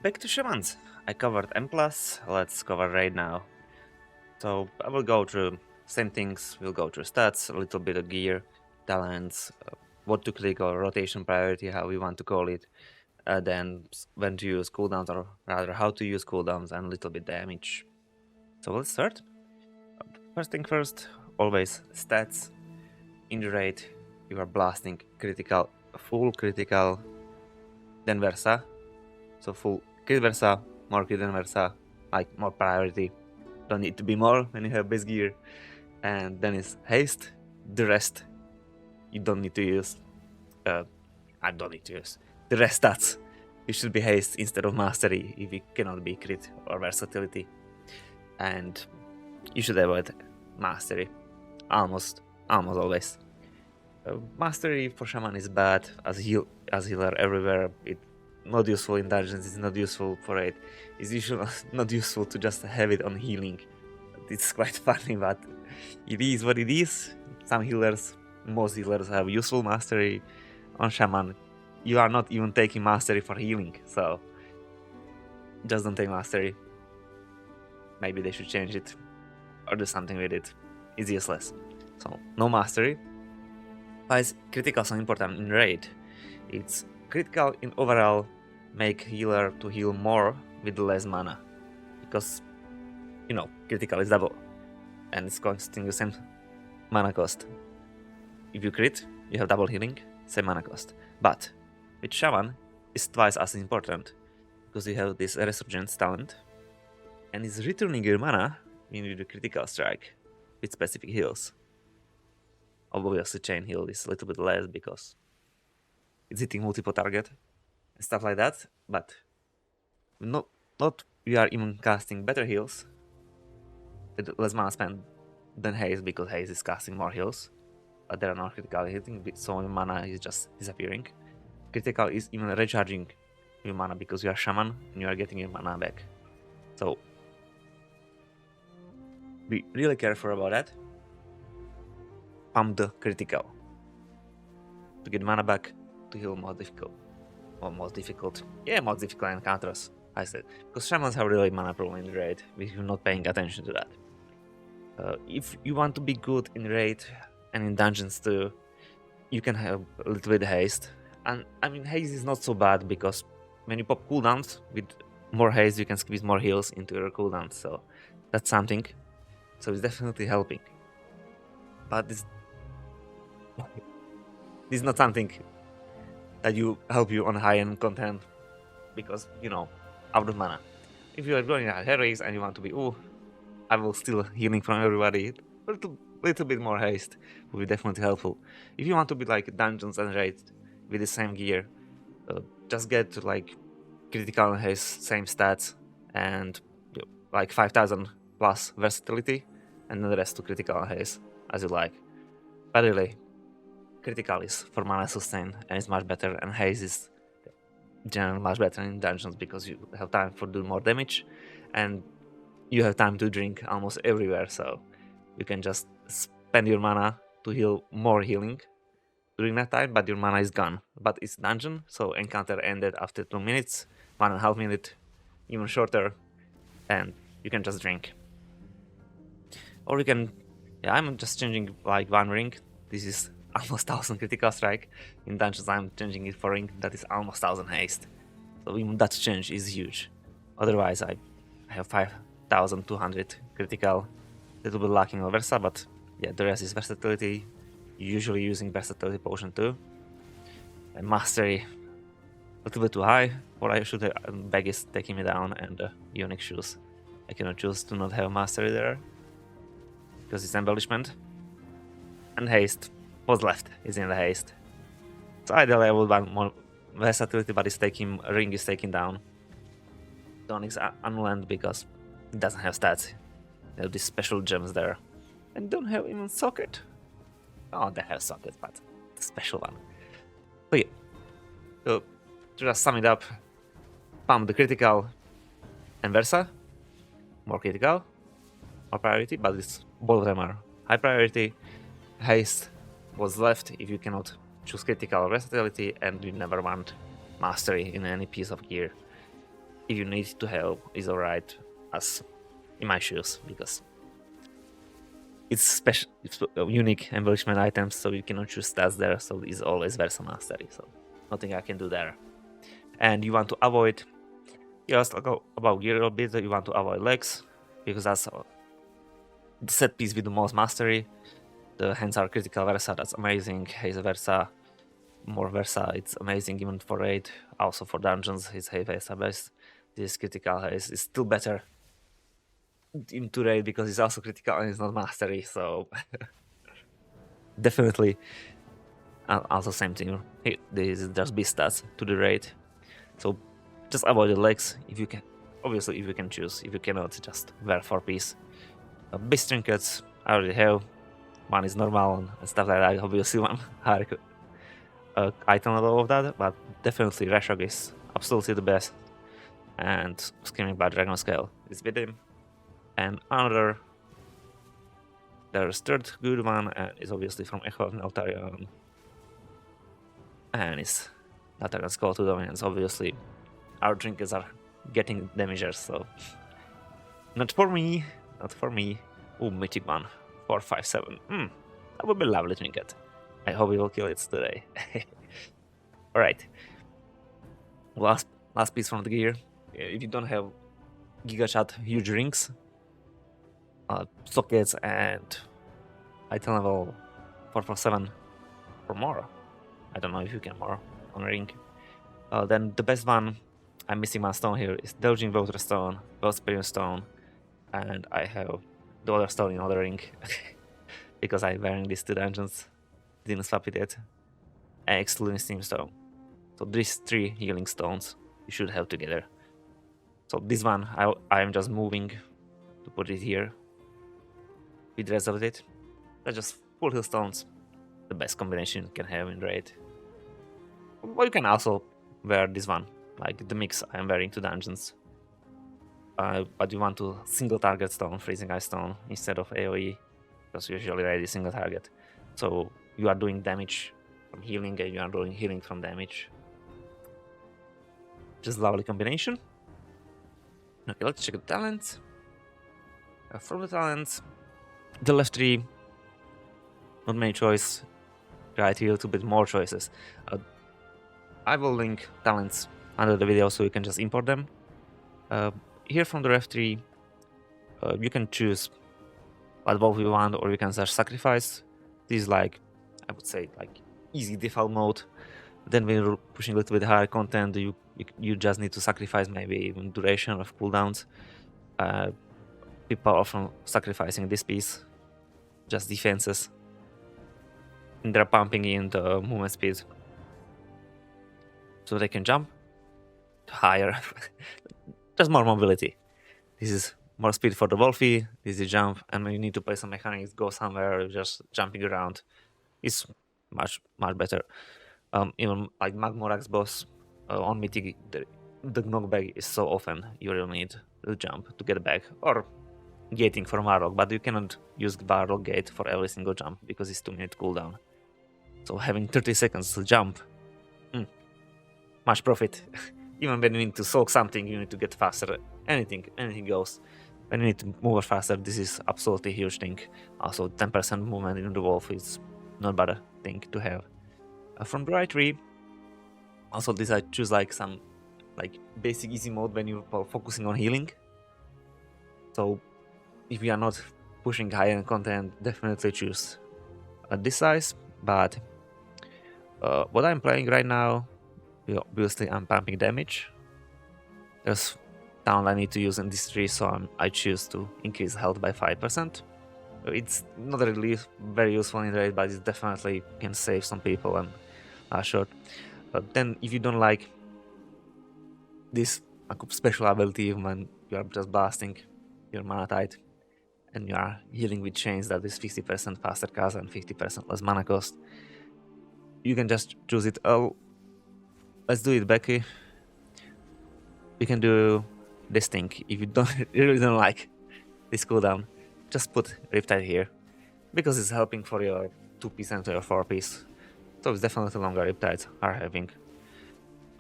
Back to Shamans. I covered M+, let's cover raid now. So I will go through same things, we'll go through stats, a little bit of gear, talents, what to click or rotation priority, how we want to call it, then when to use cooldowns, or rather how to use cooldowns, and a little bit damage. So let's start. First thing first, always stats. In the raid, you are blasting critical, full critical, then Versa. So full crit Versa, more crit than Versa, like more priority. Don't need to be more when you have base gear. And then is haste. The rest you don't need to use. I don't need to use. The rest stats you should be haste instead of mastery if it cannot be crit or versatility. And you should avoid mastery almost always. Mastery for shaman is bad as healer everywhere. It's not useful in dungeons, it's not useful for raid. It's usually not useful to just have it on healing. It's quite funny, but it is what it is. Some healers, most healers have useful mastery. On shaman, you are not even taking mastery for healing, so just don't take mastery. Maybe they should change it or do something with it. It's useless. So no mastery. Why is critical so important in raid? It's critical in overall make healer to heal more with less mana, because you know critical is double and it's costing the same mana cost. If you crit, you have double healing, same mana cost. But with shaman, it's twice as important because you have this resurgence talent and it's returning your mana when you do critical strike with specific heals. Obviously chain heal is a little bit less because it's hitting multiple target and stuff like that, but not we are even casting better heals with less mana spent than haste, because haste is casting more heals, but there are no critical hitting, so your mana is just disappearing. Critical is even recharging your mana because you are shaman and you are getting your mana back. So be really careful about that. Pump the critical to get mana back, to heal more difficult encounters, I said, because shamans have really mana problem in raid if you're not paying attention to that. If you want to be good in raid and in dungeons too, you can have a little bit of haste. And I mean, haste is not so bad because when you pop cooldowns with more haste, you can squeeze more heals into your cooldowns, so that's something. So it's definitely helping. But this is not something that you help you on high-end content because, you know, out of mana. If you are going at heroics and you want to be, I will steal healing from everybody, a little bit more haste will be definitely helpful. If you want to be like dungeons and raids with the same gear, just get to like critical and haste, same stats, and like 5000 plus versatility, and then the rest to critical and haste as you like. But really, critical is for mana sustain and it's much better, and haste is generally much better in dungeons because you have time for doing more damage and you have time to drink almost everywhere, so you can just spend your mana to heal more healing during that time, but your mana is gone. But it's dungeon, so encounter ended after 2 minutes, 1.5 minutes, even shorter, and you can just drink. Or you can, I'm just changing like one ring. This is almost 1000 critical strike. In dungeons I'm changing it for ring that is almost 1000 haste. So even that change is huge. Otherwise I have 5200 critical, little bit lacking on Versa, but yeah, the rest is versatility. Usually using versatility potion too. And mastery, a little bit too high. What I should have, bag is taking me down, and Onyx shoes. I cannot choose to not have mastery there because it's embellishment. And haste was left, is in the haste. So ideally I would want more versatility, but ring is taking down the Onyx Annulet because it doesn't have stats. They have these special gems there. And don't have even socket. Oh, they have socket, but the special one. But yeah, so to just sum it up, pump the critical and Versa, more critical, more priority, but both of them are high priority. Haste was left if you cannot choose critical or versatility, and you never want mastery in any piece of gear. if you need to help, is alright, as in my shoes, because it's special, it's unique embellishment items, so you cannot choose stats there, so it's always Versa Mastery, so nothing I can do there. And you want to avoid, just about gear a little bit, you want to avoid legs, because that's the set piece with the most mastery. The hands are critical Versa, that's amazing. Haze Versa, more Versa, it's amazing even for raid, also for dungeons, it's Haze Versa best. This critical Haze is still better into raid because it's also critical and it's not mastery, so definitely also same thing. This is just beast stats to the raid, so just avoid the legs if you can. Obviously, if you can choose. If you cannot, just wear 4 piece. Beast trinkets I already have. One is normal and stuff like that. Obviously, one higher item level of that, but definitely Rashog is absolutely the best. And Screaming by Dragon Scale is with him. And another, there's third good one, and is obviously from Echo of Neltarion. And it's Neltarion's Call to Dominance. Obviously, our trinkets are getting damagers, so not for me, not for me. Ooh, Mythic one, 457. That would be a lovely trinket. I hope we will kill it today. Alright. Last piece from the gear. If you don't have Gigachat huge rings, sockets, and item level 447 or more, I don't know if you can more on a ring, then the best one, I'm missing my stone here, is Delging Water Stone, Wellspring Stone, and I have the other stone in other ring because I'm wearing these 2 dungeons, didn't swap it yet, and excluding Steam Stone. So these 3 healing stones you should have together. So this one I am just moving to put it here with the rest of it. That's just full heal stones, the best combination you can have in raid. Or you can also wear this one, like the mix I am wearing to dungeons. But you want to single target stone, Freezing Ice Stone, instead of AoE, because usually raid is single target. So you are doing damage from healing and you are doing healing from damage. Just lovely combination. Okay, let's check the talents. From the talents, the left 3, not many choice. Right here, a little bit more choices. I will link talents under the video so you can just import them. Here from the ref 3, you can choose what both you want, or you can search sacrifice. This is like, I would say, like easy default mode. Then when you're pushing a little bit higher content, you just need to sacrifice maybe even duration of cooldowns. People are often sacrificing this piece, just defenses. And they're pumping in the movement speed so they can jump higher. Just more mobility. This is more speed for the Walfej, this is jump, and when you need to play some mechanics, go somewhere, just jumping around. It's much better. Even like Magmorax boss on Mythic, the knockback is so often you will need to jump to get back, or gating for Varrock, but you cannot use Varrock gate for every single jump because it's 2-minute cooldown. So having 30 seconds to jump, much profit. Even when you need to soak something, you need to get faster. Anything goes. When you need to move faster, this is absolutely huge thing. Also, 10% movement in the wolf is not bad thing to have. From the right tree, also this I choose like some like basic easy mode when you are focusing on healing. So if you are not pushing high-end content, definitely choose this size. But what I'm playing right now, obviously I'm pumping damage. There's talent I need to use in this tree, so I choose to increase health by 5%. It's not really very useful in raid, but it definitely can save some people and short. But then if you don't like this special ability when you are just blasting your mana tide and you are healing with chains that is 50% faster cast and 50% less mana cost, you can just choose it. Oh, let's do it, Becky. You can do this thing. If you really don't like this cooldown, just put Riptide here, because it's helping for your 2-piece and your 4-piece. So it's definitely longer Riptides are having.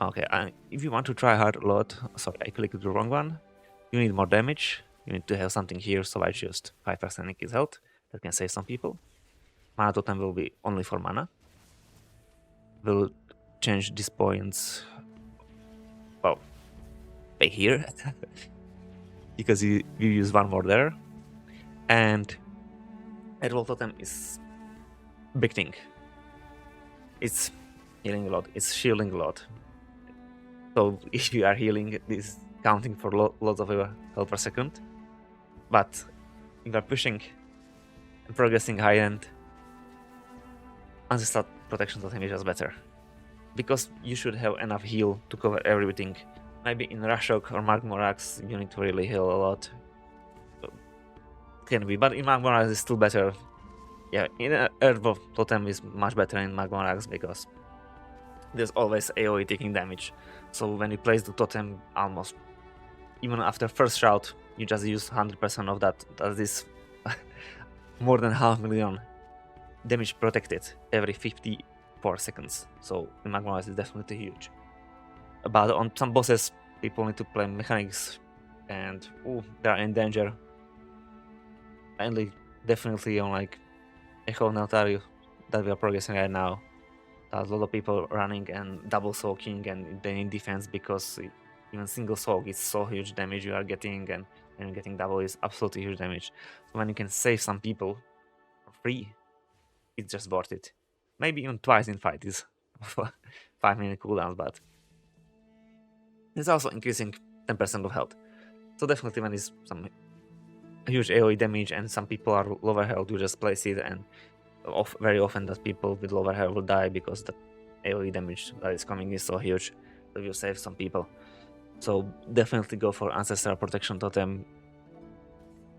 Okay, if you want to try hard a lot, sorry, I clicked the wrong one. You need more damage. You need to have something here, so I just 5% increase health. That can save some people. Mana totem will be only for mana. Will change these points. Well, pay here because you use one more there. And Airwall Totem is big thing. It's healing a lot. It's shielding a lot. So if you are healing, this is counting for lots of health per second. But if you are pushing and progressing high end, Ancestral Protection Totem is just better. Because you should have enough heal to cover everything. Maybe in Rashok or Magmorax, you need to really heal a lot. Can be, but in Magmorax is still better. Yeah, in Earth Totem is much better in Magmorax because there's always AoE taking damage. So when you place the totem, almost even after first shout, you just use 100% of that. That is more than 500,000 damage protected every 54 seconds. So in Magmorax is definitely huge. But on some bosses, people need to play mechanics, and they are in danger. Mainly, definitely on like Echo Neltario that we are progressing right now. There's a lot of people running and double soaking, and they need defense because even single soak is so huge damage you are getting, and getting double is absolutely huge damage. So when you can save some people for free, it's just worth it. Maybe even twice in fight is 5-minute cooldowns, but it's also increasing 10% of health. So definitely when it's some huge AoE damage and some people are lower health, you just place it, and very often that people with lower health will die because the AoE damage that is coming is so huge that will save some people. So definitely go for Ancestral Protection Totem.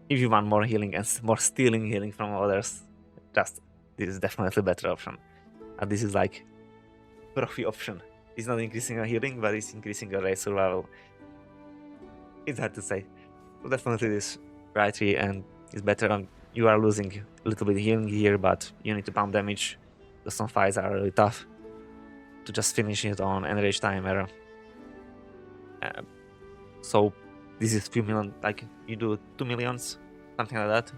If you want more healing and more stealing healing from others, this is definitely a better option. And this is like trophy option. It's not increasing your healing, but it's increasing your raid survival. It's hard to say. So definitely this right tree, and it's better. You are losing a little bit healing here, but you need to pump damage. Because some fights are really tough to just finish it on enrage timer. So this is few million, like you do 2 millions, something like that,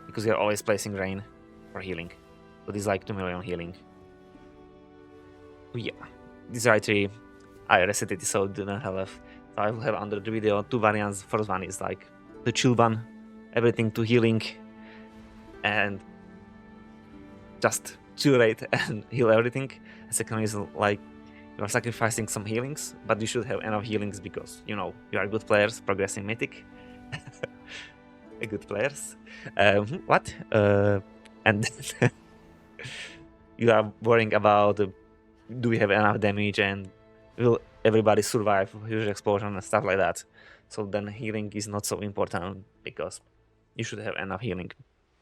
because you're always placing rain for healing. So this is like 2 million healing. Yeah, this right tree, I reset it, so do not have left. So I will have under the video 2 variants. First one is like the chill one, everything to healing, and just chill rate and heal everything. And second is like you are sacrificing some healings, but you should have enough healings because you are good players progressing Mythic. Good players. What? And you are worrying about do we have enough damage and will everybody survive huge explosion and stuff like that. So then healing is not so important because you should have enough healing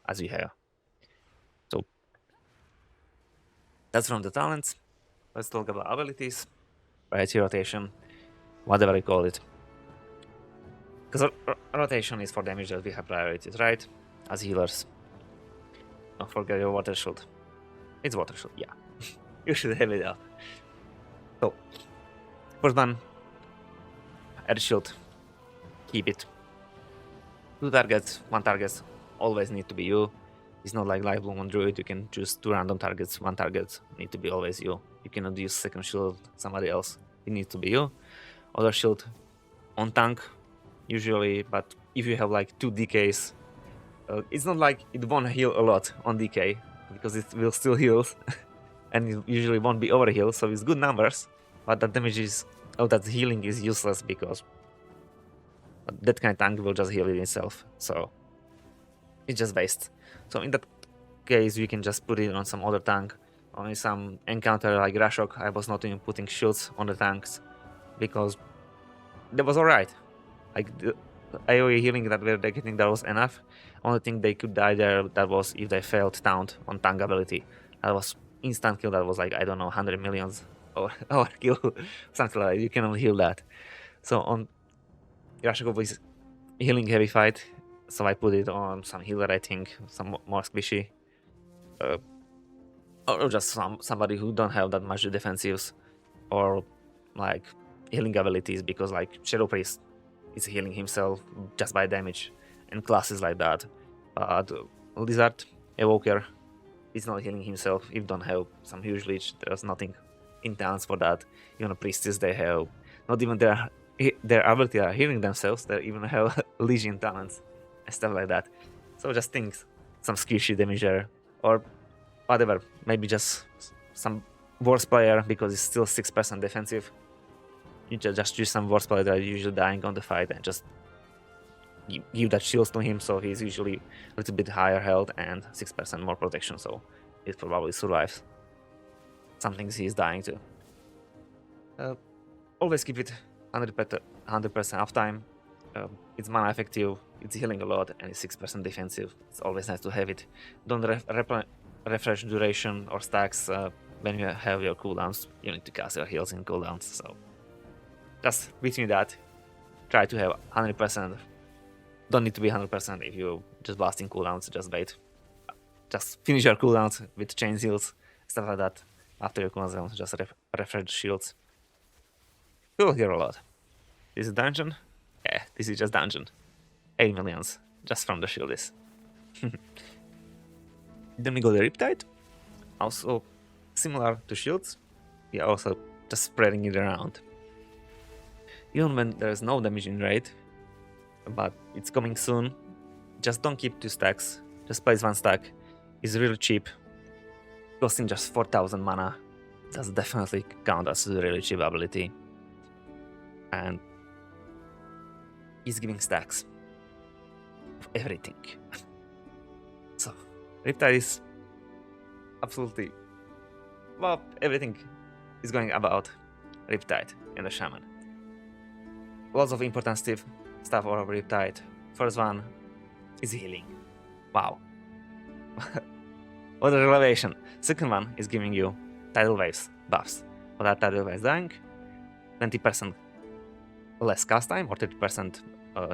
as you have. So that's from the talents. Let's talk about abilities, priority rotation, whatever you call it. Because rotation is for damage that we have priorities, right? As healers. Don't forget your water shield. It's water shield, yeah. You should have it up. So, first one, air shield. Keep it. 2 targets, 1 target always need to be you. It's not like Life Bloom on Druid, you can choose 2 random targets, 1 target need to be always you. You cannot use second shield somebody else. It needs to be you. Other shield on tank, usually, but if you have like 2 decays, it's not like it won't heal a lot on decay, because it will still heal, and it usually won't be overheal, so it's good numbers, but that damage is, that healing is useless because that kind of tank will just heal it itself, so it's just waste. So in that case, you can just put it on some other tank. On some encounter like Rashok, I was not even putting shields on the tanks because that was alright. Like the AoE healing that they're getting, that was enough. Only thing they could die there, that was if they failed taunt on tank ability. That was instant kill, that was like, I don't know, 100 millions or kill, something like that. You cannot heal that. So on Rashok is healing heavy fight, so I put it on some healer, I think, some more squishy. Or just somebody who don't have that much defensives, or like healing abilities, because like Shadow Priest is healing himself just by damage and classes like that. But Lizard Evoker is not healing himself if don't have some huge leech. There's nothing in talents for that. Even a priestess, they have not even their ability are healing themselves. They even have legion talents and stuff like that. So just think some squishy damage there, or whatever. Maybe just some worse player because it's still 6% defensive. You just use some worse player that are usually dying on the fight and just give that shields to him, so he's usually a little bit higher health and 6% more protection, so he probably survives some things he's dying to. Always keep it 100% uptime. It's mana effective, it's healing a lot, and it's 6% defensive. It's always nice to have it. Don't refresh duration or stacks when you have your cooldowns. You need to cast your heals in cooldowns, so just between that, try to have 100%. Don't need to be 100% if you just blasting cooldowns, just wait. Just finish your cooldowns with chain seals, stuff like that. After your cooldowns, just refresh the shields. You will hear a lot. This is dungeon? Yeah, this is just dungeon. 8 millions, just from the shields. Then we go the Riptide. Also similar to shields. We are also just spreading it around. Even when there is no damage in raid, but it's coming soon, just don't keep 2 stacks. Just place 1 stack. It's really cheap. Costing just 4000 mana. Does definitely count as a really cheap ability. And he's giving stacks of everything. So Riptide is absolutely, well, everything is going about Riptide and the Shaman. Lots of important stuff over Riptide. First one is healing. Wow. What a revelation. Second one is giving you tidal waves buffs. For that tidal waves dying, 20% less cast time or 30%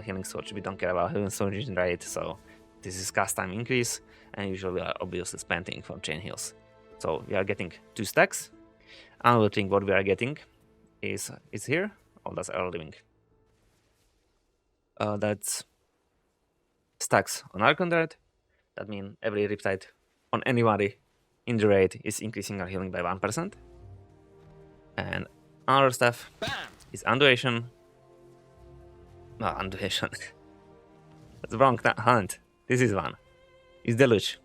healing surge. We don't care about healing surge in raid, so this is cast time increase, and usually we are obviously spending for chain heals. So we are getting 2 stacks. Another thing what we are getting is here. Oh, that's our living. That's stacks on Archon. That means every Riptide on anybody in the raid is increasing our healing by 1%. And another stuff is Anduation. No, Anduation. That's the wrong hunt. This is one. It's Deluge.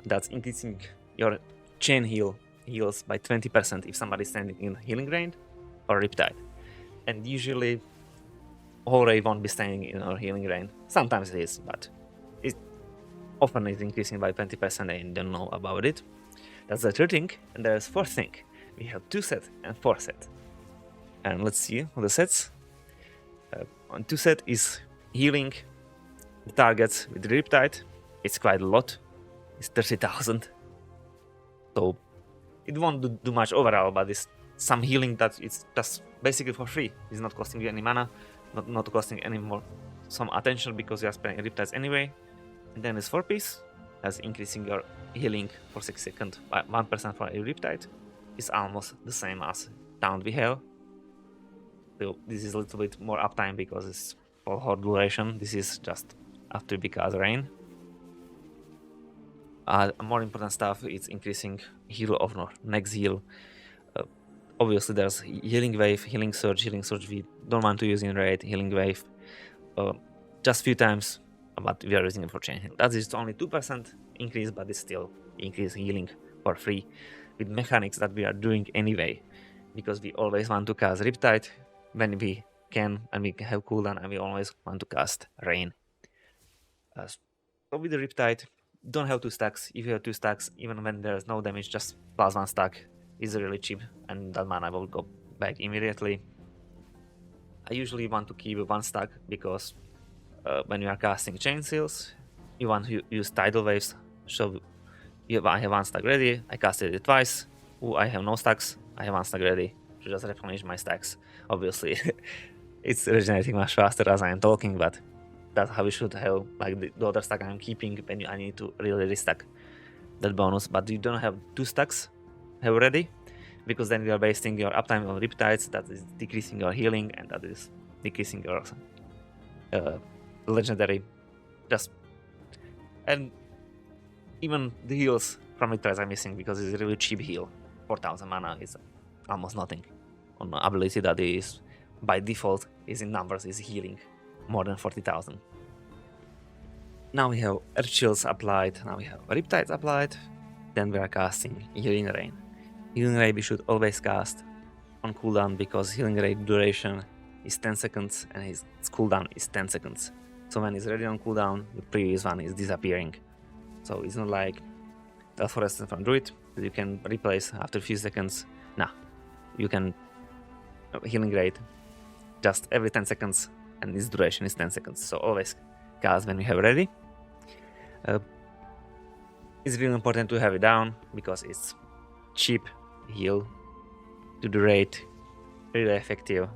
That's increasing your chain heals by 20% if somebody's standing in healing range or Riptide. And usually whole raid won't be staying in our healing range. Sometimes it is, but it often is increasing by 20% and you don't know about it. That's the third thing. And there's fourth thing. We have 2 sets and 4 sets. And let's see all the sets. On 2 set is healing the targets with the Riptide. It's quite a lot. It's 30,000. So it won't do much overall, but it's some healing that it's just basically for free. It's not costing you any mana, not costing any more some attention because you are spending Riptides anyway. And then it's 4 piece. That's increasing your healing for 6 seconds by 1% for a Riptide. It's almost the same as Taunt we have. So this is a little bit more uptime because it's for hard duration. This is just after because rain. More important stuff is increasing heal of next heal. Obviously there's healing wave, healing surge we don't want to use in raid, healing wave just few times, but we are using it for chain heal. That is only 2% increase, but it's still increase healing for free with mechanics that we are doing anyway, because we always want to cast Riptide when we can and we have cooldown, and we always want to cast rain. So with the Riptide, don't have 2 stacks. If you have 2 stacks, even when there's no damage, just plus 1 stack is really cheap, and that mana will go back immediately. I usually want to keep 1 stack because when you are casting chain seals, you want to use tidal waves. So I have 1 stack ready, I casted it twice. I have no stacks, I have 1 stack ready to just replenish my stacks. Obviously, it's regenerating much faster as I am talking, but that's how we should have, like the other stack I'm keeping when I need to really restack that bonus. But you don't have 2 stacks have ready. because then you are wasting your uptime on Riptides, that is decreasing your healing, and that is decreasing your legendary. And even the heals from Riptides are missing because it's a really cheap heal. 4000 mana is almost nothing on an ability that is by default is in numbers, is healing more than 40,000. Now we have Earth Shields applied, now we have Riptides applied, then we are casting Healing Rain. Healing Ray we should always cast on cooldown because Healing Ray duration is 10 seconds and his cooldown is 10 seconds. So when it's ready on cooldown, the previous one is disappearing. So it's not like Forest from Druid that you can replace after a few seconds. Nah, you can Healing Rate just every 10 seconds and its duration is 10 seconds. So always cast when you have ready. It's really important to have it down because it's cheap heal to the rate, really effective.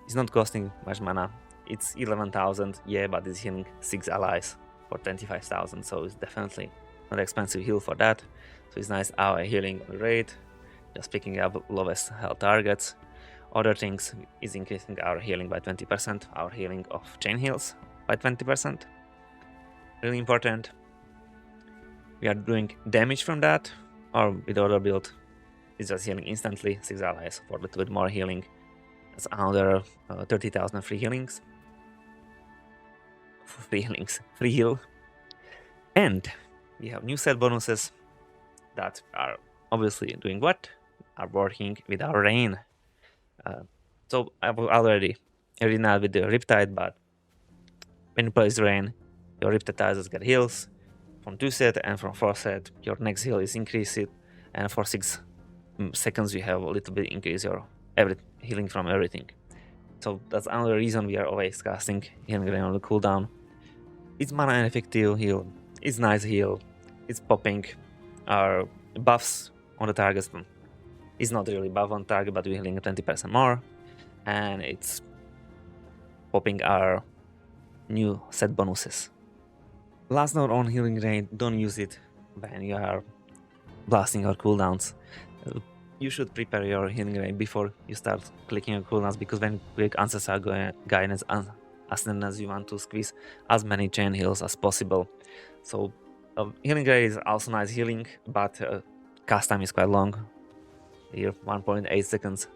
It's not costing much mana. It's 11,000, yeah, but it's healing 6 allies for 25,000, so it's definitely not expensive heal for that. So it's nice our healing rate, just picking up lowest health targets. Other things is increasing our healing by 20%, our healing of chain heals by 20%. Really important. We are doing damage from that, or with the other build, it's just healing instantly, 6 allies for a little bit more healing. That's another 30,000 free healings. Free heal. And we have new set bonuses that are obviously doing what? Are working with our rain. So I've already not with the Riptide, but when you place rain, your Riptide get heals from 2 set, and from 4 set your next heal is increased, and for 6 seconds you have a little bit increase your healing from everything. So that's another reason we are always casting Healing Rain on the cooldown. It's mana effective heal, it's nice heal, it's popping our buffs on the targets. It's not really buff on target, but we're healing 20% more, and it's popping our new set bonuses. Last note on Healing Rain, don't use it when you are blasting your cooldowns. You should prepare your Healing Rain before you start clicking your cooldowns, because when you click Ancestral Guidance Ascendance, you want to squeeze as many chain heals as possible. So Healing Rain is also nice healing, but cast time is quite long. Here 1.8 seconds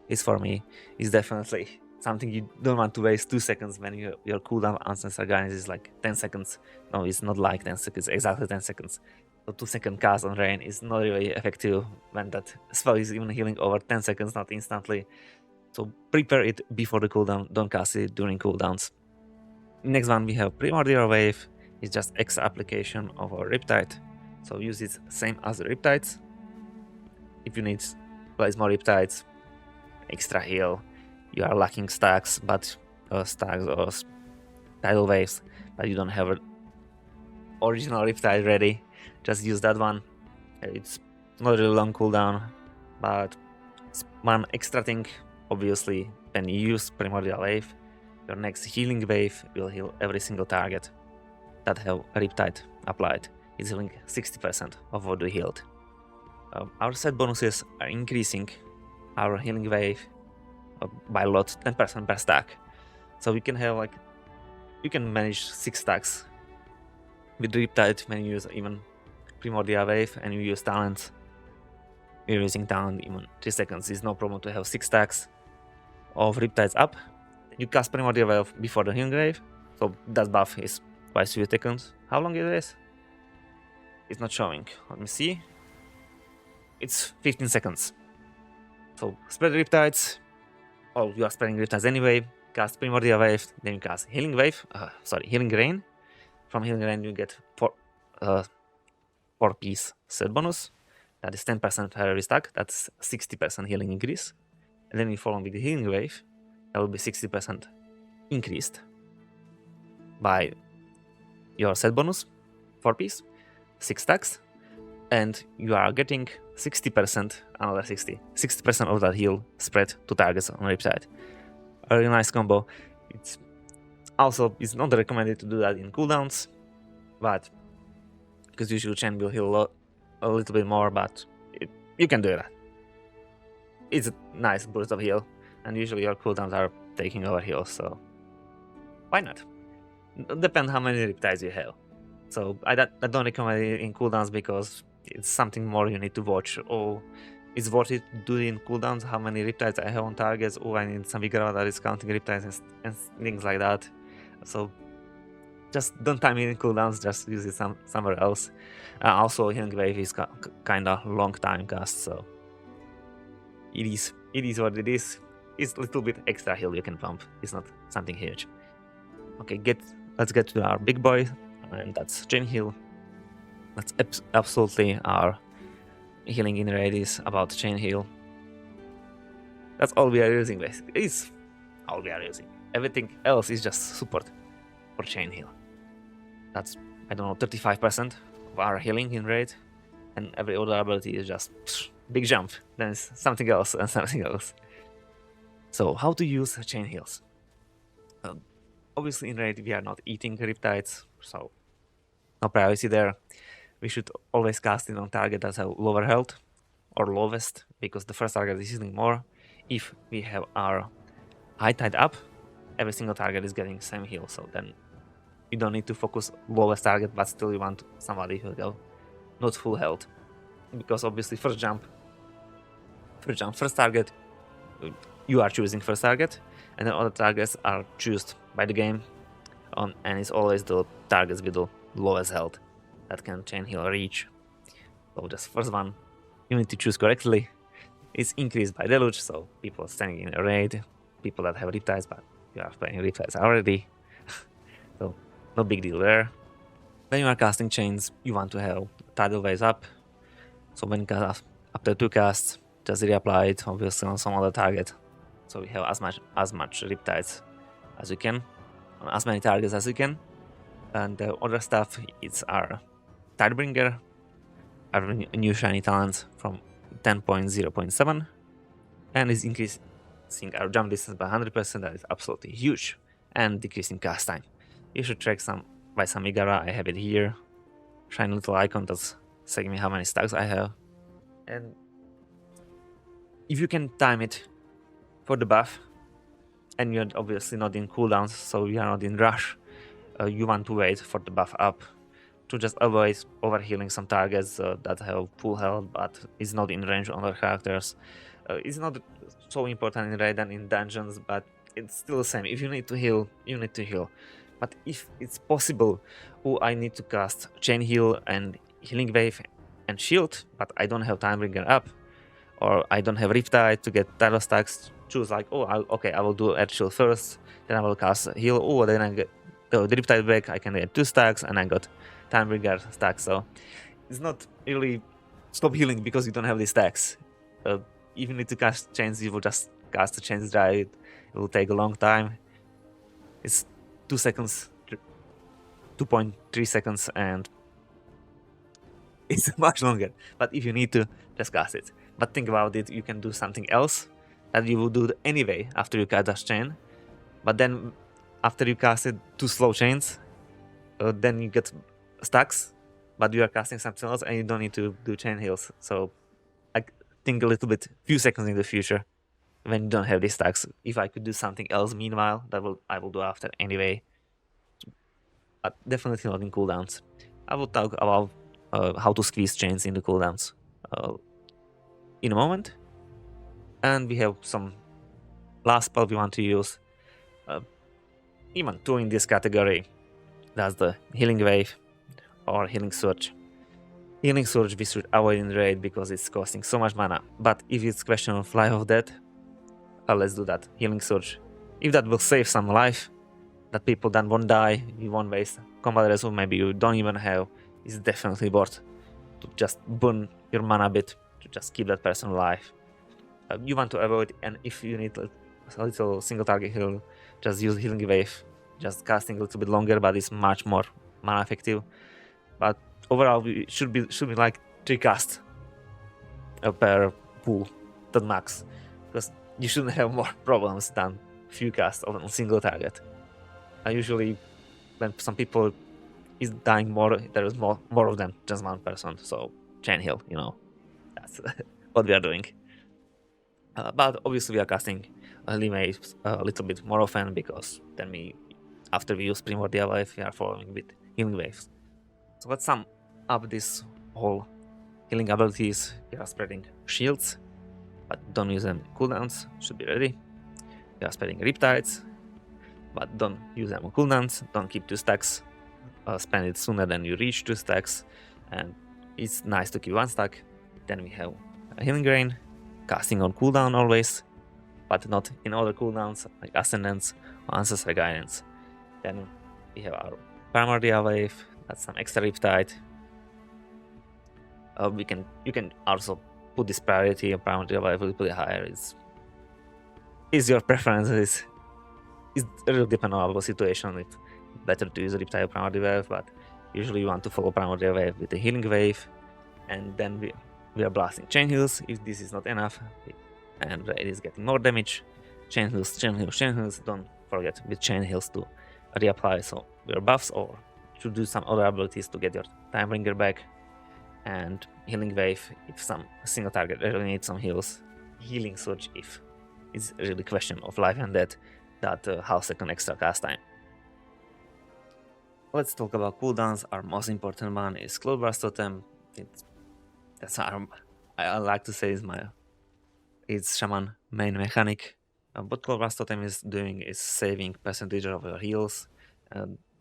is for me. It's definitely something you don't want to waste 2 seconds when your cooldown Ancestral Guidance is like 10 seconds. No, it's not like 10 seconds, exactly 10 seconds. So 2-second cast on Rain is not really effective when that spell is even healing over 10 seconds, not instantly. So prepare it before the cooldown, don't cast it during cooldowns. Next one we have Primordial Wave. It's just extra application of our Riptide. So use it same as the Riptides. If you need to place more Riptides, extra heal, you are lacking stacks, but stacks or tidal waves, but you don't have an original Riptide ready, just use that one. It's not really long cooldown, but it's one extra thing. Obviously, when you use Primordial Wave, your next healing wave will heal every single target that have Riptide applied. It's healing 60% of what we healed. Our set bonuses are increasing our healing wave by a lot, 10% per stack. So we can have you can manage 6 stacks with Riptide when you use even Primordial Wave and you use talents. We're using talent even 3 seconds. It's no problem to have 6 stacks of Riptides up. You cast Primordial Wave before the healing wave, so that buff is twice 2 seconds. How long it is? It's not showing. Let me see. It's 15 seconds. So spread Riptides. Oh, you are spreading Riptides anyway. Cast Primordial Wave, then you cast Healing Wave. Healing Rain. From Healing Rain you get 4-piece set bonus. That is 10% per every stack. That's 60% healing increase. And then you follow with the Healing Wave. That will be 60% increased by your set bonus, 4-piece, 6 stacks, and you are getting 60%, another 60% of that heal spread to targets on Riptide. A really nice combo. It's not recommended to do that in cooldowns, but because usually chain will heal a little bit more, but you can do that. it's a nice burst of heal, and usually your cooldowns are taking over heals, so why not? Depends how many Riptides you have. So I don't recommend it in cooldowns because it's something more you need to watch. Or it's worth it to do in cooldowns how many Riptides I have on targets, or I need some Vigor that is counting Riptides and things like that. So just don't time it in cooldowns, just use it somewhere else. Also, Healing Wave is kind of long time cast, so it is what it is. It's a little bit extra heal you can pump. It's not something huge. Okay, let's get to our big boy, and that's Chain Heal. That's absolutely our healing in raid is about Chain Heal. That's all we are using basically. It's all we are using. Everything else is just support for Chain Heal. That's, I don't know, 35% of our healing in raid, and every other ability is just big jump. Then it's something else and something else. So how to use Chain Heals? Obviously in raid we are not eating Riptides, so no privacy there. We should always cast it on target that has lower health or lowest, because the first target is healing more. If we have our high tide up, every single target is getting same heal, so then you don't need to focus lowest target, but still you want somebody who go not full health, because obviously first target, you are choosing first target, and then other targets are chosen by the game, and it's always the targets with the lowest health that can Chain Heal reach. So just first one you need to choose correctly. It's increased by deluge, so people standing in a raid, people that have Riptides, but you are playing Riptides already, so no big deal there. When you are casting chains, you want to have tidal waves up, so when after 2 casts, just reapply it obviously on some other target, so we have as much Riptides as you can, on as many targets as you can. And the other stuff, it's our Tidebringer, our new shiny talent from 10.0.7, and is increasing our jump distance by 100%. That is absolutely huge, and decreasing cast time. You should check by some Igara. I have it here, shiny little icon that's saying me how many stacks I have. And if you can time it for the buff, and you're obviously not in cooldowns, so you are not in rush, you want to wait for the buff up to just avoid overhealing some targets that have full health but is not in range on other characters. It's not so important in raid and in dungeons, but it's still the same. If you need to heal, you need to heal. But if it's possible, I need to cast Chain Heal and Healing Wave and Shield, but I don't have Timebringer up, or I don't have Riptide to get tidal stacks, choose like, I will do Earth Shield first, then I will cast Heal, then I get the Riptide back, I can get 2 stacks, and I got Timebringer stacks. So it's not really stop healing because you don't have these stacks. If you need to cast chains, you will just cast the chains dry. It will take a long time. It's 2 seconds, 2.3 seconds, and it's much longer. But if you need to, just cast it. But think about it, you can do something else that you will do anyway after you cast that chain. But then after you cast it 2 slow chains, then you get stacks, but you are casting something else and you don't need to do chain heals. So I think a little bit, few seconds in the future, when you don't have these stacks, if I could do something else meanwhile, I will do after anyway. But definitely not in cooldowns. I will talk about how to squeeze chains in the cooldowns in a moment. And we have some last spell we want to use. Even 2 in this category. That's the Healing Wave or Healing Surge. Healing Surge we should avoid in raid because it's costing so much mana. But if it's question of life or death, let's do that. Healing Surge. If that will save some life, that people then won't die, you won't waste combat resolve, maybe you don't even have, it's definitely worth to just burn your mana a bit to just keep that person alive. You want to avoid, and if you need a little single target heal, just use Healing Wave. Just casting a little bit longer, but it's much more mana effective. But overall, we should be like 3 casts per pool, the max, because you shouldn't have more problems than few casts on a single target. Usually, when some people is dying more, there is more of them, just one person. So chain heal, that's what we are doing. But obviously we are casting healing waves a little bit more often, because then after we use Primordial Wave, we are following with healing waves. So let's sum up this whole healing abilities. We are spreading shields, but don't use them cooldowns, should be ready. We are spreading Riptides, but don't use them on cooldowns. Don't keep 2 stacks. Spend it sooner than you reach 2 stacks, and it's nice to keep 1 stack. Then we have a Healing Rain, casting on cooldown always, but not in other cooldowns like Ascendance or Ancestral Guidance. Then we have our Primordial Wave, that's some extra Riptide. You can also put this priority of Primordial Wave a little bit higher. It's your preferences. It really depends on our situation. It's better to use a Riptide or Primordial Wave, but usually you want to follow Primordial Wave with a Healing Wave, and then we are blasting Chain Heals if this is not enough, and it is getting more damage. Chain Heals, Chain Heals, Chain Heals. Don't forget with Chain Heals to reapply so your buffs, or to do some other abilities to get your Timebringer back. And Healing Wave if some single target really needs some heals. Healing Surge if it's really question of life and death, that half second extra cast time. Let's talk about cooldowns. Our most important one is Cloudburst Totem. That's our, I like to say it's Shaman main mechanic. What Cloudburst Totem is doing is saving percentage of your heals.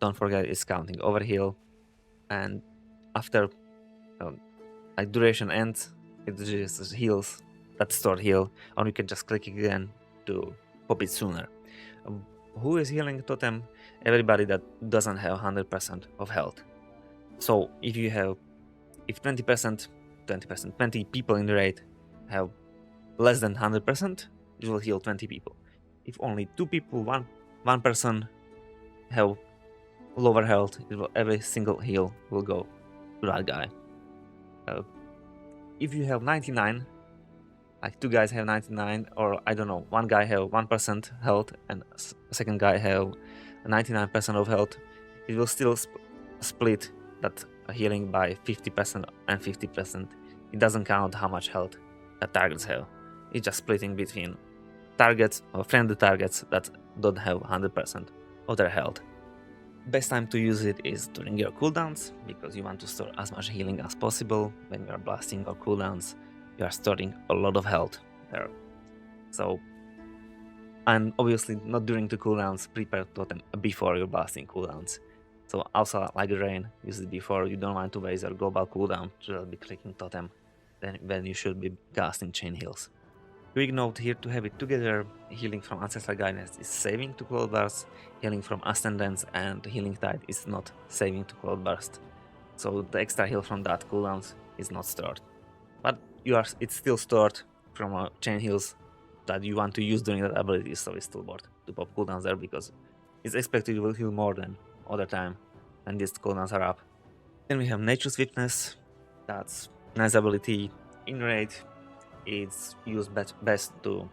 Don't forget it's counting overheal, and after like duration ends, it just heals that stored heal, or you can just click again to pop it sooner. Who is healing Totem? Everybody that doesn't have 100% of health. So if 20 people in the raid have less than 100%, you will heal 20 people. If only 2 people, one person have lower health, every single heal will go to that guy. If you have 99, like 2 guys have 99, or I don't know, 1 guy have 1% health and second guy have 99% of health, it will still split that healing by 50% and 50%. It doesn't count how much health that targets have. It's just splitting between targets or friendly targets that don't have 100% of their health. Best time to use it is during your cooldowns, because you want to store as much healing as possible. When you are blasting or cooldowns, you are storing a lot of health there. So, and obviously not during the cooldowns, prepare Totem before your blasting cooldowns. So also like Rain, use it before. You don't want to waste your global cooldown to just be clicking Totem then when you should be casting Chain Heals. Quick note here, to have it together, healing from Ancestral Guidance is saving to Cloudburst, healing from Ascendance and Healing Tide is not saving to Cloudburst. So the extra heal from that cooldowns is not stored. But it's still stored from Chain Heals that you want to use during that ability, so it's still worth to pop cooldowns there, because it's expected you will heal more than other time, and these cooldowns are up. Then we have Nature's Witness, that's nice ability in raid. It's used best to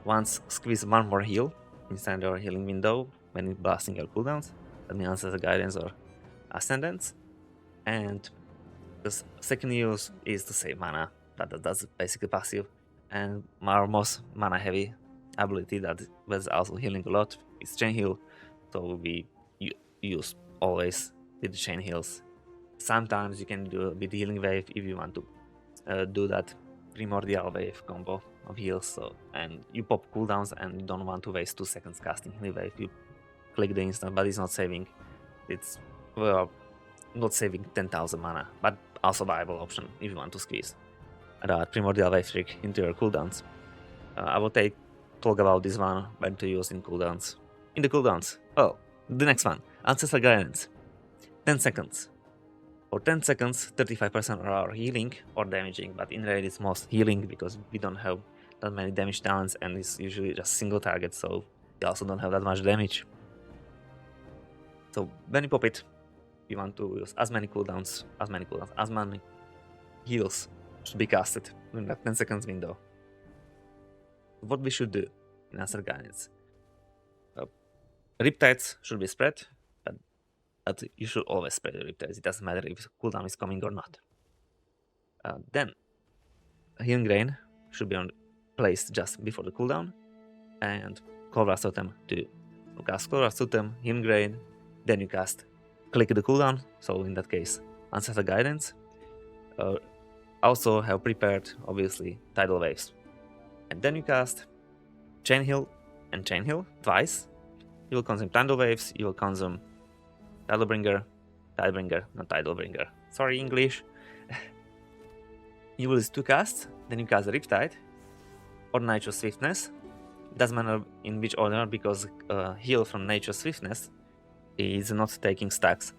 once squeeze 1 more heal inside your healing window when you're blasting your cooldowns. That means Ancestral Guidance or Ascendance. And the second use is to save mana. That's basically passive. And our most mana heavy ability that was also healing a lot is Chain Heal. So we use always with the Chain Heals. Sometimes you can do a bit Healing Wave if you want to do that Primordial Wave combo of heals, so, and you pop cooldowns and you don't want to waste 2 seconds casting Healing Wave. You click the instant, but it's not saving. It's not saving 10,000 mana, but also viable option if you want to squeeze that Primordial Wave trick into your cooldowns. I will talk about this one when to use in cooldowns. In the cooldowns, the next one, Ancestral Guidance, 10 seconds. For 10 seconds, 35% are healing or damaging, but in raid it's most healing because we don't have that many damage talents and it's usually just single target, so we also don't have that much damage. So when you pop it, you want to use as many cooldowns, as many heals should be casted in that 10 seconds window. What we should do in Ancestral Guidance. Riptides should be spread, but you should always spread your Riptides. It doesn't matter if cooldown is coming or not. Then Healing Rain should be on placed just before the cooldown, and Cold Blast Totem to cast Cold Blast Totem, Hymn Grade, then you cast click the cooldown, so in that case Ancestral Guidance. Also have prepared, obviously, Tidal Waves. And then you cast Chain Heal and Chain Heal twice. You will consume Tidal Waves, you will consume Tidebringer, not Tidebringer. Sorry, English. You will use 2 casts, then you cast Riptide or Nature's Swiftness. Doesn't matter in which order, because heal from Nature's Swiftness is not taking stacks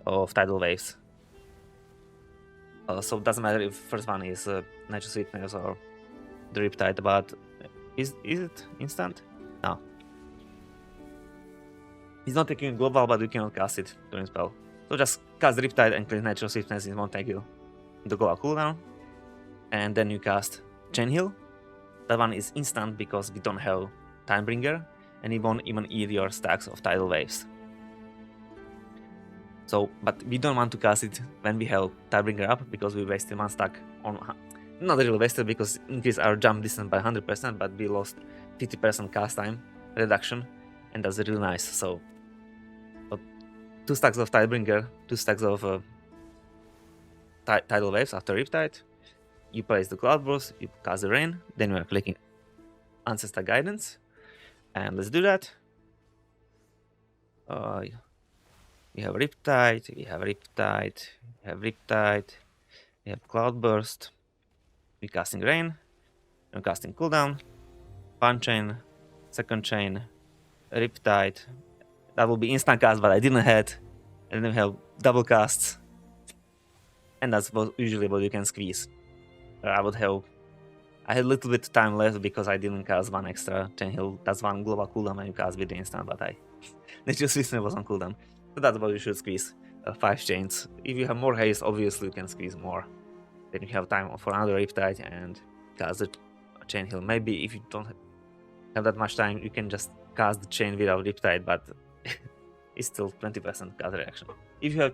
of Tidal Waves. So it doesn't matter if first one is Nature's Swiftness or the Riptide, but is it instant? No. It's not taking global, but you cannot cast it during spell. So just cast Riptide and click Natural Swiftness, it won't take you the global cooldown. And then you cast Chain Heal. That one is instant because we don't have Timebringer, and it won't even eat your stacks of Tidal Waves. So, but we don't want to cast it when we have Tidebringer up, because we wasted 1 stack on... Not really wasted, because increased our jump distance by 100%, but we lost 50% cast time reduction, and that's really nice. So 2 stacks of Tidebringer, 2 stacks of Tidal Waves after Riptide. You place the Cloudburst, you cast the Rain, then you are clicking Ancestral Guidance. And let's do that. We have Riptide, we have Riptide, we have Riptide, we have Cloudburst. We're casting Rain, I'm casting Cooldown, one chain, second chain, Riptide. That will be instant cast, but I didn't have. And then we have double casts. And that's usually what you can squeeze. I had a little bit of time left because I didn't cast 1 extra Chain Heal. That's 1 global cooldown when you cast with the instant, but Nature's Swiftness was on cooldown. So that's what you should squeeze. 5 chains. If you have more haste, obviously you can squeeze more. Then you have time for another Riptide and cast the Chain Heal. Maybe if you don't have that much time, you can just cast the chain without Riptide, but it's still 20% cast reaction. If you have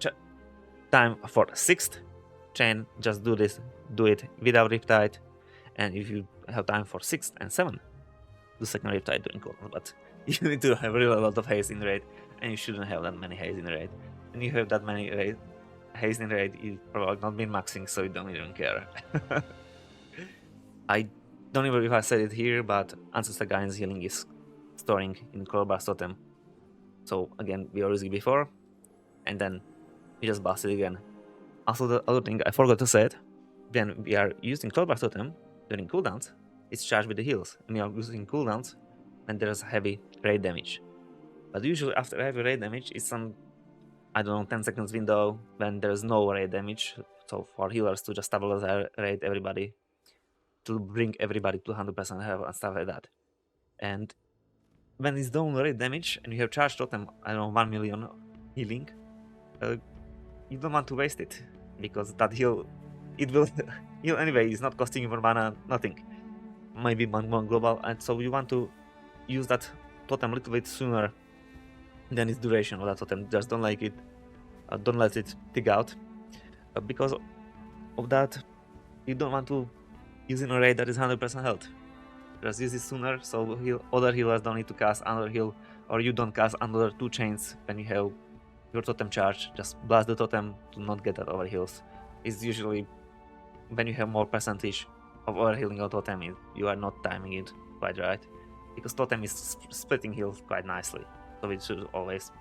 time for 6th chain, just do it without Riptide. And if you have time for 6th and 7th, do second Riptide during cooldown. But you need to have really a lot of haste in raid, and you shouldn't have that many haste in raid. When you have that many haste in raid, you've probably not been maxing, so you don't even care. I don't even know if I said it here, but Ancestral Guidance healing is storing in Cold Blast Totem. So again, we are using before, and then we just blast it again. Also, the other thing I forgot to say it, when we are using Cold Blast Totem during cooldowns, it's charged with the heals, and we are using cooldowns when there's heavy raid damage. But usually after heavy raid damage, it's some, I don't know, 10 seconds window when there's no raid damage, so for healers to just stabilize their raid everybody, to bring everybody to 100% health and stuff like that. And when it's done raid damage and you have charged totem, I don't know, 1 million healing, you don't want to waste it, because that heal, it will heal anyway, it's not costing you more mana, nothing. Maybe 1 global, and so you want to use that totem a little bit sooner than its duration of that totem. Just don't like it, don't let it dig out, because of that you don't want to use in a raid that is 100% health. Just use it sooner, so other healers don't need to cast another heal, or you don't cast another 2 chains when you have your totem charge. Just blast the totem to not get that overheals. It's usually when you have more percentage of overhealing your totem, you are not timing it quite right, because totem is splitting heals quite nicely, so it should always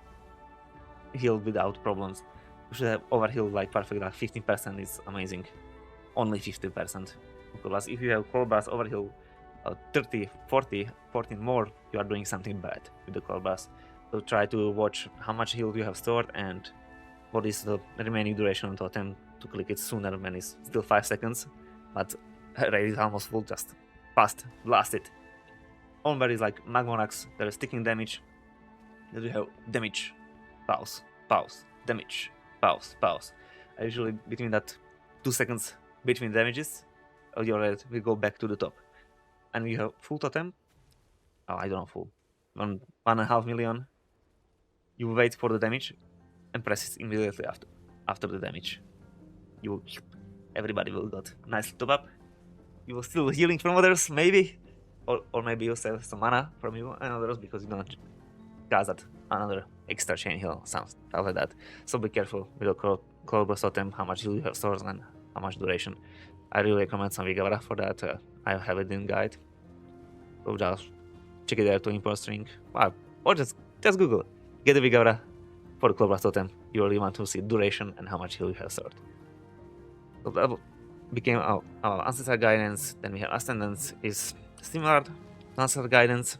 heal without problems. You should have overheal like perfect, like 15% is amazing. Only 50%. Because if you have Cold Blast overheal 30, 40, 14 more, you are doing something bad with the Cold Blast. So try to watch how much heal you have stored and what is the remaining duration on totem to click it sooner when it's still 5 seconds, but raid is almost full. Just fast blast it. Onward is like Magmonax, there is sticking damage. Then you have damage, pause, pause, damage, pause, pause. Usually between that 2 seconds between damages, your raid will go back to the top. And you have full totem. Oh, I don't know, full. 1.5 million. You wait for the damage and press it immediately after the damage. Everybody will got nice top up. You will still healing from others, maybe. or maybe you save some mana from you and others because you don't cast that another extra chain heal, stuff like that. So be careful with the Cloudburst Totem, how much heal you have stores and how much duration. I really recommend some Vigavra for that. I have it in guide. So just check it there to import string. Or just Google. Get the Vigavra for the Cloudburst Totem. You really want to see duration and how much heal you have stored. So that became our Ancestral Guidance. Then we have Ascendance is similar to Ancestral Guidance.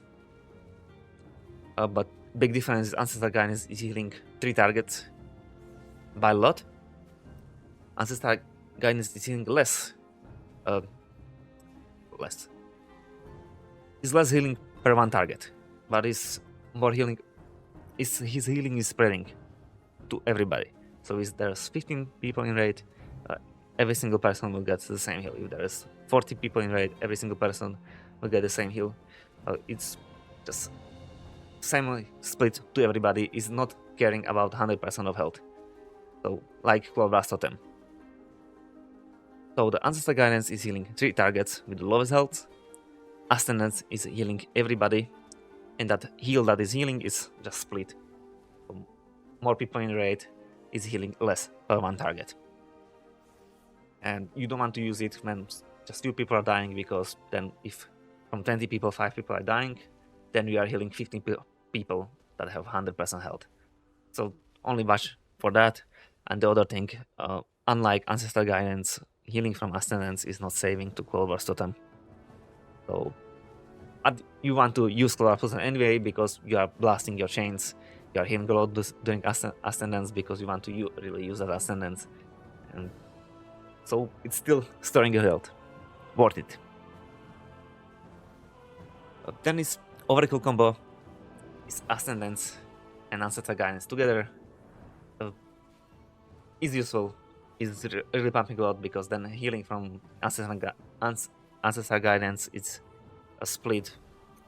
But big difference is Ancestral Guidance is healing 3 targets by a lot. Ancestral Guidance is healing less. Is less healing per 1 target, but is more healing. His healing is spreading to everybody. So if there's 15 people in raid, every single person will get the same heal. If there's 40 people in raid, every single person will get the same heal. It's just same split to everybody. Is not caring about 100% of health. So like Cloudburst Totem. So the Ancestral Guidance is healing 3 targets with the lowest health. Ascendance is healing everybody, and that heal that is healing is just split. So more people in raid is healing less per 1 target. And you don't want to use it when just few people are dying, because then if from 20 people 5 people are dying, then you are healing 15 people that have 100% health. So only watch for that. And the other thing, unlike Ancestral Guidance, healing from Ascendance is not saving to Cloudburst Totem. So you want to use Cloudburst Totem anyway because you are blasting your chains. You are healing a lot during Ascendance because you want to really use that Ascendance. And so it's still storing your health. Worth it. Then is Overkill combo. It's Ascendance and Ancestral Guidance together. Is useful. Is really pumping a lot because then healing from Ancestral Guidance is a split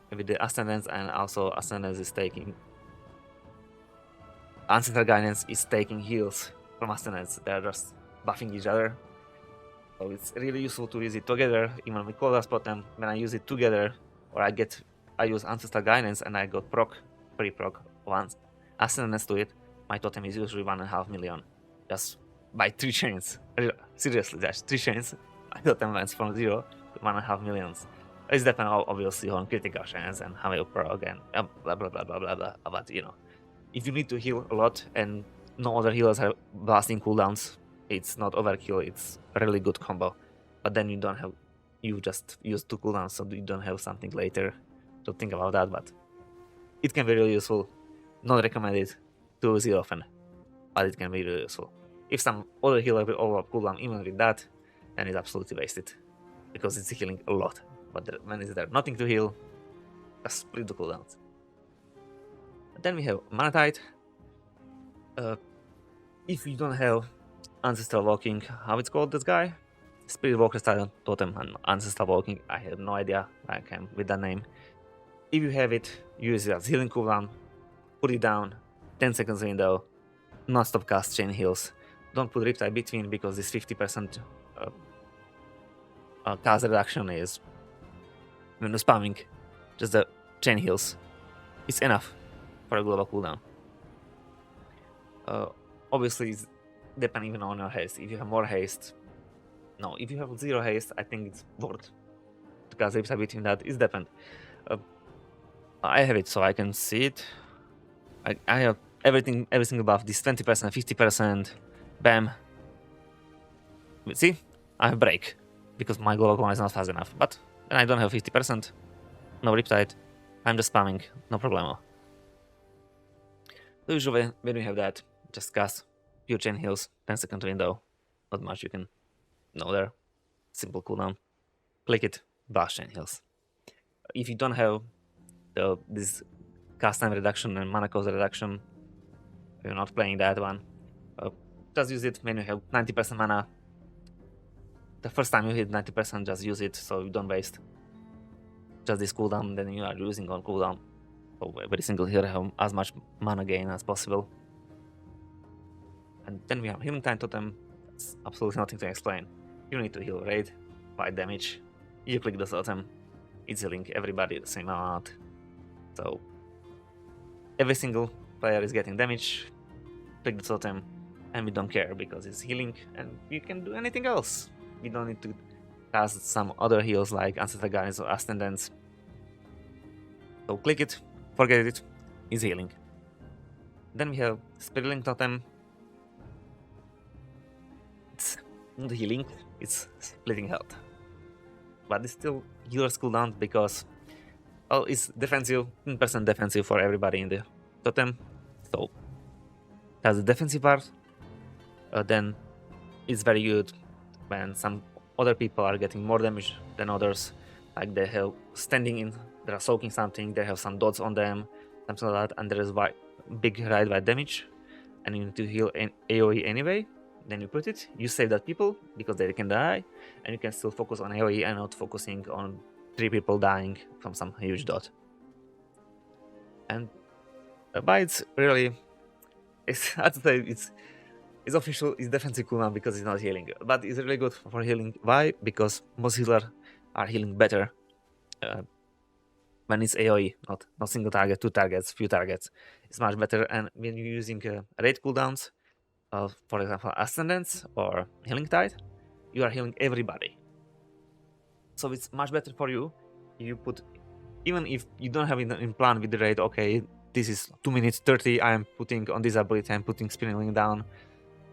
with the Ascendance, and also Ascendance is taking. Ancestral Guidance is taking heals from Ascendance. They're just buffing each other. So it's really useful to use it together. Even with Cloudburst Totem, when I use it together, or I use Ancestral Guidance and I got free proc once Ascendance to it, my totem is usually 1.5 million. Just by 3 chains. Seriously, that's 3 chains. My totem went from 0 to 1.5 millions. It's depending obviously on critical chance and how you prog and blah blah blah blah blah blah. But if you need to heal a lot and no other healers are blasting cooldowns, it's not overkill, it's a really good combo. But then you just use 2 cooldowns, so you don't have something later to think about that. But it can be really useful. Not recommended to use it often, but it can be really useful. If some other healer will overlap cooldown even with that, then it's absolutely wasted, because it's healing a lot. But when is there nothing to heal, just split the cooldowns. Then we have Mana Tide. If you don't have Ancestral Walking, how it's called, this guy? Spirit Walker style totem and Ancestral Walking, I have no idea why I came with that name. If you have it, use it as healing cooldown, put it down, 10 seconds window, non-stop cast chain heals. Don't put Riptide between, because this 50% cast reduction is when you're spamming just the chain heals. It's enough for a global cooldown. Obviously, it's depending on your haste. If you have more haste, no. If you have 0 haste, I think it's worth to cast Riptide between. That is depend. I have it, so I can see it. I have everything, every single buff. This 20%, 50%, bam. See, I have break because my global cooldown is not fast enough. But then I don't have 50%. No Riptide. I'm just spamming, no problemo. So usually when we have that, just cast pure chain heals, 10-second window. Not much you can know there. Simple cooldown. Click it, blast chain heals. If you don't have this cast time reduction and mana cost reduction, you're not playing that one, just use it when you have 90% mana. The first time you hit 90%, just use it so you don't waste just this cooldown, then you are using on cooldown. So every single healer have as much mana gain as possible. And then we have Healing Time Totem. That's absolutely nothing to explain. You need to heal raid, 5 damage. You click the totem, it's healing everybody the same amount. So every single player is getting damage, click the totem, and we don't care because it's healing and we can do anything else. We don't need to cast some other heals like Ancestral Guidance or Ascendance. So click it, forget it, it's healing. Then we have Spiraling Totem. It's not healing, it's splitting health. But it's still healer's cooldown because it's defensive, 10% defensive for everybody in the totem. So that's the defensive part. Then it's very good when some other people are getting more damage than others. Like they have standing in, they're soaking something, they have some dots on them, something like that, and there is big ride by damage, and you need to heal AoE anyway. Then you put it, you save that people because they can die, and you can still focus on AoE and not focusing on 3 people dying from some huge dot. And by it's really, I'd say it's official, it's defensive cooldown because it's not healing, but it's really good for healing. Why? Because most healers are healing better when it's AoE, not single target, 2 targets, few targets. It's much better, and when you're using raid cooldowns, for example, Ascendance or Healing Tide, you are healing everybody. So it's much better for you. You put, even if you don't have in plan with the raid, okay, this is 2 minutes 30, I am putting on this ability, I'm putting Spiraling down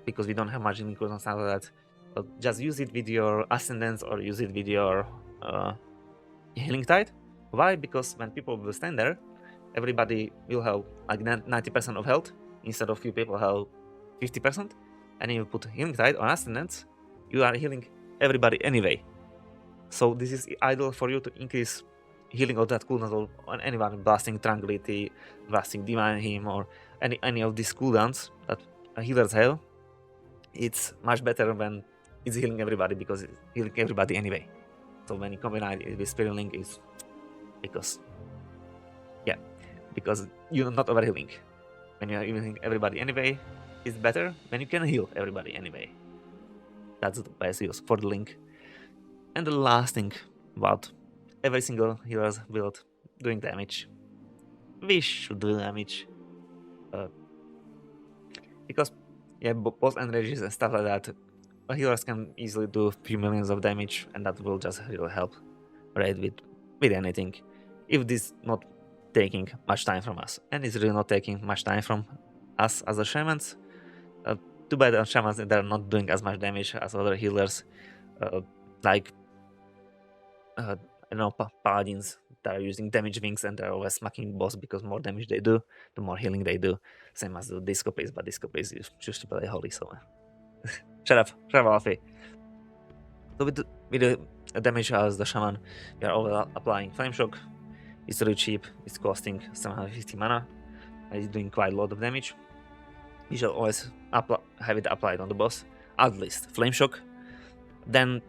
because we don't have much healing cooldown, something like that. But just use it with your Ascendance or use it with your Healing Tide. Why? Because when people will stand there, everybody will have like 90% of health instead of few people have 50%, and you put Healing Tide on Ascendance, you are healing everybody anyway. So this is ideal for you to increase healing of that cooldown on anyone blasting Tranquility, blasting Divine Hymn, or any of these cooldowns that healers have. It's much better when it's healing everybody because it's healing everybody anyway. So when you combine it with Spiraling, is because you're not overhealing. When you're healing everybody anyway, it's better when you can heal everybody anyway. That's the best use for the link. And the last thing about every single healer's build doing damage. We should do damage. Because boss energies and stuff like that, healers can easily do a few millions of damage, and that will just really help, right, with anything. If this not taking much time from us, and it's really not taking much time from us as the shamans. Too bad the shamans, they're not doing as much damage as other healers, like I know paladins that are using damage wings and they're always smacking boss because more damage they do, the more healing they do. Same as the disco pace, but disco pace is just to play holy, so shut up, Walfej. So with the damage as the shaman, we are all applying flame shock. It's really cheap, it's costing 750 mana, and it's doing quite a lot of damage. You should always have it applied on the boss, at least flame shock. Then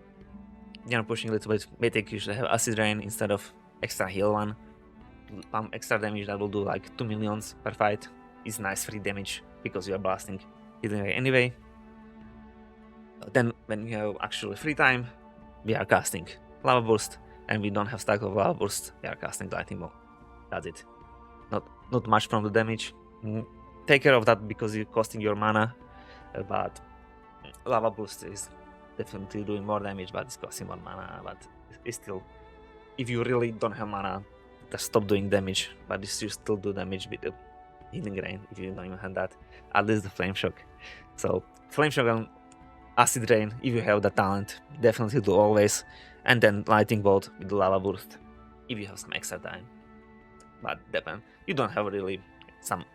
you're pushing a little bit Mythic, you should have acid rain instead of extra heal one. Extra damage that will do like 2 millions per fight is nice free damage because you are blasting healing anyway. Then when you have actually free time, we are casting Lava Burst, and we don't have stack of Lava Burst, we are casting Lightning Bolt. That's it. Not much from the damage. Take care of that because you're costing your mana, but Lava Burst is definitely doing more damage, but it's costing more mana. But it's still, if you really don't have mana, just stop doing damage, but you still do damage with the Healing Rain if you don't even have that. At least the Flame Shock. So Flame Shock and Acid Rain, if you have the talent, definitely do always. And then Lightning Bolt with the Lava Burst if you have some extra time. But depend. You don't have really some,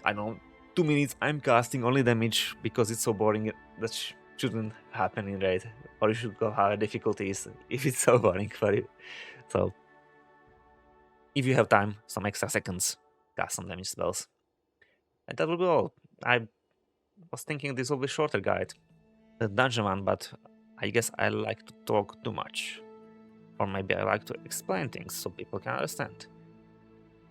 I don't know, 2 minutes I'm casting only damage because it's so boring. That shouldn't happen in raid. Or you should go higher difficulties if it's so boring for you. So if you have time, some extra seconds, cast some damage spells. And that will be all. I was thinking this will be shorter guide, the dungeon one, but I guess I like to talk too much. Or maybe I like to explain things so people can understand.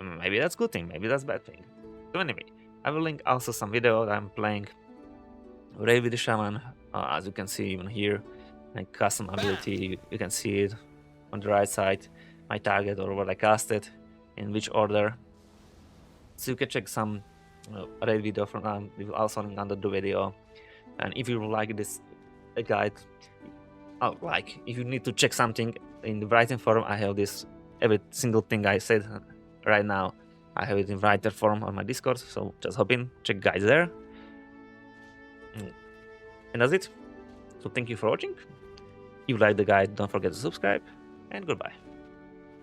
Maybe that's good thing, maybe that's bad thing. So anyway, I will link also some video that I'm playing Raid with the Shaman, as you can see even here, like custom ability, you can see it. on the right side my target or what I casted, in which order. So you can check some other video from we will also link under the video. And if you like this guide, like if you need to check something in the writing form, I have this every single thing I said right now. I have it in writer form on my Discord, so just hop in, check guides there. And that's it. So thank you for watching. If you like the guide, don't forget to subscribe, and goodbye.